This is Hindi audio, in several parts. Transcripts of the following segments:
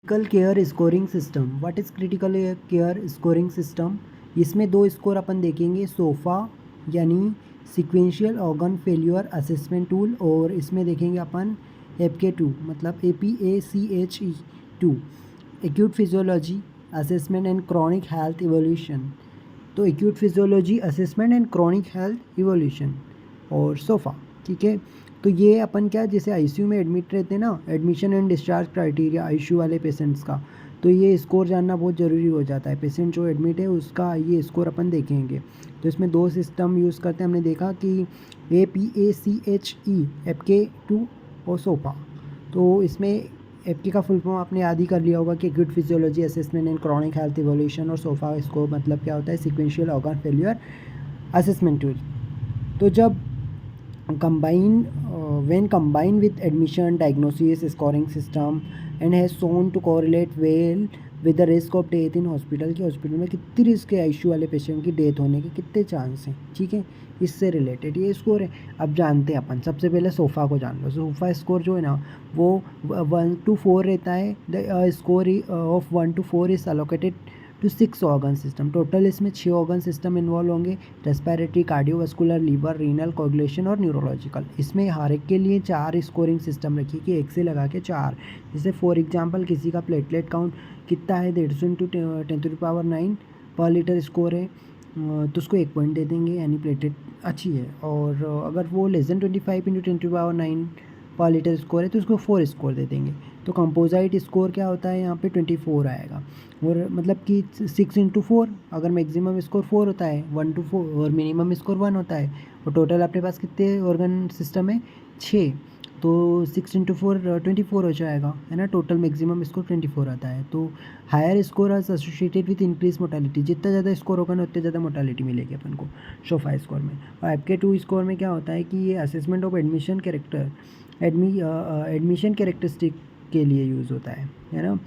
Critical care scoring system. What is critical care scoring system? इसमें दो स्कोर अपन देखेंगे, सोफा यानी sequential organ failure assessment tool, और इसमें देखेंगे अपन APACHE मतलब APACHE2 acute physiology assessment and chronic health evaluation. तो acute physiology assessment and chronic health evaluation और सोफा, ठीक है। तो ये अपन क्या, जैसे आईसीयू में एडमिट रहते हैं ना, admission and discharge criteria ICU वाले पेशेंट्स का, तो ये स्कोर जानना बहुत ज़रूरी हो जाता है। पेशेंट जो एडमिट है उसका ये स्कोर अपन देखेंगे। तो इसमें दो सिस्टम यूज़ करते हैं, हमने देखा कि APACHE APACHE2 और सोफा। तो इसमें एपकी का फुल फॉर्म आपने याद ही कर लिया होगा कि acute physiology assessment and chronic health evaluation, और सोफा इसको मतलब क्या होता है, sequential organ failure assessment tool. तो जब when combined with admission, diagnosis, scoring system and has shown to correlate well with the risk of death in hospital, कि हॉस्पिटल में कितनी रिस्क है आईसीयू वाले पेशेंट की डेथ होने के, कितने चांस हैं, ठीक है, इससे रिलेटेड ये स्कोर है। अब जानते हैं अपन, सबसे पहले सोफ़ा को जान लो। सोफ़ा स्कोर जो है ना वो 1 to 4 रहता है। The score of 1 to 4 is allocated to 6 organ system. Total इसमें 6 ऑर्गन सिस्टम इन्वॉल्व होंगे, respiratory, cardiovascular, liver, renal, coagulation और न्यूरोलॉजिकल। इसमें हर एक के लिए 4 स्कोरिंग सिस्टम रखी कि एक से लगा के 4। जैसे फॉर एग्जांपल किसी का प्लेटलेट काउंट कितना है, 150 इंटू 10⁹ पर लीटर स्कोर है, तो उसको 1 पॉइंट दे देंगे, यानी प्लेटलेट अच्छी है। और अगर वो लेस देन 25 इंटू 10⁹ पर लीटर स्कोर है तो उसको 4 स्कोर दे देंगे। तो कंपोजिट स्कोर क्या होता है यहाँ पे 24 आएगा, और मतलब कि 6 इंटू 4, अगर मैक्सिमम स्कोर 4 होता है 1 to 4 और मिनिमम स्कोर 1 होता है, और टोटल अपने पास कितने ऑर्गन सिस्टम है, 6, तो 6 इंटू 4 24 हो जाएगा, है ना। टोटल मैक्सिमम स्कोर 24 आता है। तो higher score is associated with increase mortality, जितना ज़्यादा स्कोर होगा ना उतनी ज़्यादा मोर्टेलिटी मिलेगी अपन को सोफा स्कोर में। और APACHE2 स्कोर में क्या होता है कि ये असेसमेंट ऑफ एडमिशन कैरेक्टरिस्टिक के लिए यूज़ होता है ना।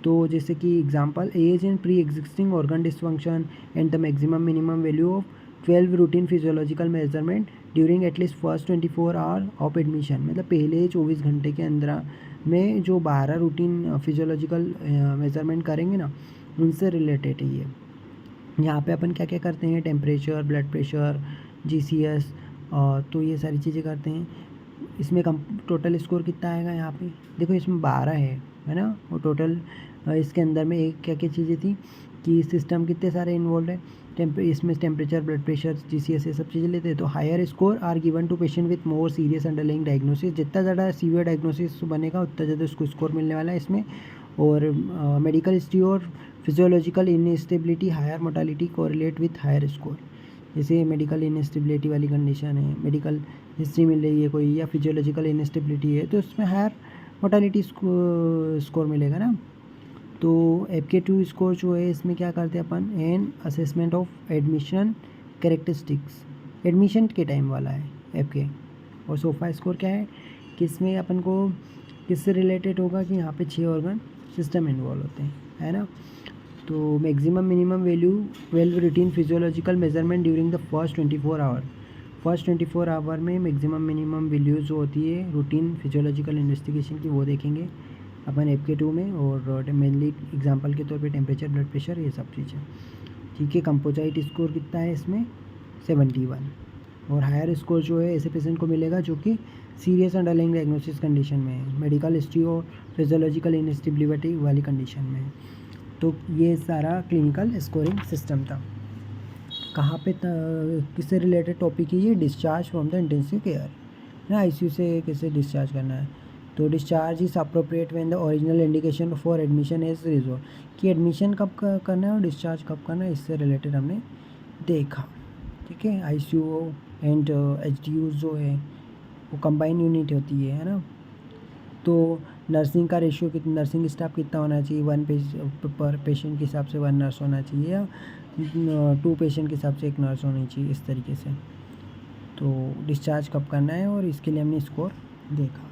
तो जैसे कि example, age and pre existing organ dysfunction and the maximum minimum value of 12 routine physiological measurement during at least first 24 hour of admission. मतलब पहले 24 घंटे के अंदर में जो 12 रूटीन फिजियोलॉजिकल मेजरमेंट करेंगे ना, उनसे रिलेटेड है ये। यहाँ पे अपन क्या क्या करते हैं, टेम्परेचर, ब्लड प्रेशर, GCS, तो ये सारी चीज़ें करते हैं। इसमें टोटल स्कोर कितना आएगा यहाँ पे, देखो इसमें 12 है ना। और टोटल इसके अंदर में एक क्या क्या चीज़ें थी कि सिस्टम कितने सारे इन्वॉल्व है, इसमें टेम्परेचर, ब्लड प्रेशर, GCS, ये सब चीज़ें लेते हैं। तो higher score are given to patient with more serious underlying diagnosis. जितना ज़्यादा सीवियर डायग्नोसिस बनेगा उतना ज़्यादा उसको स्कोर मिलने वाला है इसमें। और मेडिकल हिस्ट्री और physiological instability, higher mortality correlate with higher score. जैसे मेडिकल इनस्टेबिलिटी वाली कंडीशन है, मेडिकल हिस्ट्री मिल रही है कोई, या फिजियोलॉजिकल इनस्टेबिलिटी है, तो उसमें हायर मोर्टालिटी स्कोर मिलेगा ना। तो APACHE2 स्कोर जो है इसमें क्या करते हैं अपन, an assessment of admission characteristics, admission के टाइम वाला है APACHE। और सोफा स्कोर क्या है कि इसमें अपन को किससे रिलेटेड होगा कि यहाँ पे 6 ऑर्गन सिस्टम इन्वॉल्व होते हैं, है ना। तो maximum minimum value 12 routine physiological measurement during the first 24 hour. First 24 hour में मैक्सिमम मिनिमम वैल्यूज़ जो होती है रूटीन फिजियोलॉजिकल इन्वेस्टिगेशन की, वो देखेंगे अपन APACHE2 में। और मेनली एग्जांपल के तौर पे टेम्परेचर, ब्लड प्रेशर, ये सब चीज़ें, ठीक है। कंपोजिट स्कोर कितना है इसमें 71। और हायर स्कोर जो है ऐसे पेशेंट को मिलेगा जो कि सीरियस अंडरलाइंग डायग्नोसिस कंडीशन में है, मेडिकल हिस्ट्री और फिजियोलॉजिकल इनस्टेबिलिटी वाली कंडीशन में है। तो ये सारा क्लिनिकल स्कोरिंग सिस्टम था। कहाँ पे किससे रिलेटेड टॉपिक है ये, discharge from the intensive care ना, आईसीयू से कैसे डिस्चार्ज करना है। तो discharge is appropriate when the original indication for admission is resolve, कि एडमिशन कब करना है और डिस्चार्ज कब करना है, इससे रिलेटेड हमने देखा, ठीक है। आईसीयू एंड HDU जो है वो कंबाइन यूनिट होती है ना। तो नर्सिंग का रेशियो कितना, नर्सिंग स्टाफ कितना होना चाहिए, 1 पर पेशेंट के हिसाब से 1 नर्स होना चाहिए, या 2 पेशेंट के हिसाब से 1 नर्स होनी चाहिए, इस तरीके से। तो डिस्चार्ज कब करना है और इसके लिए हमने स्कोर देखा।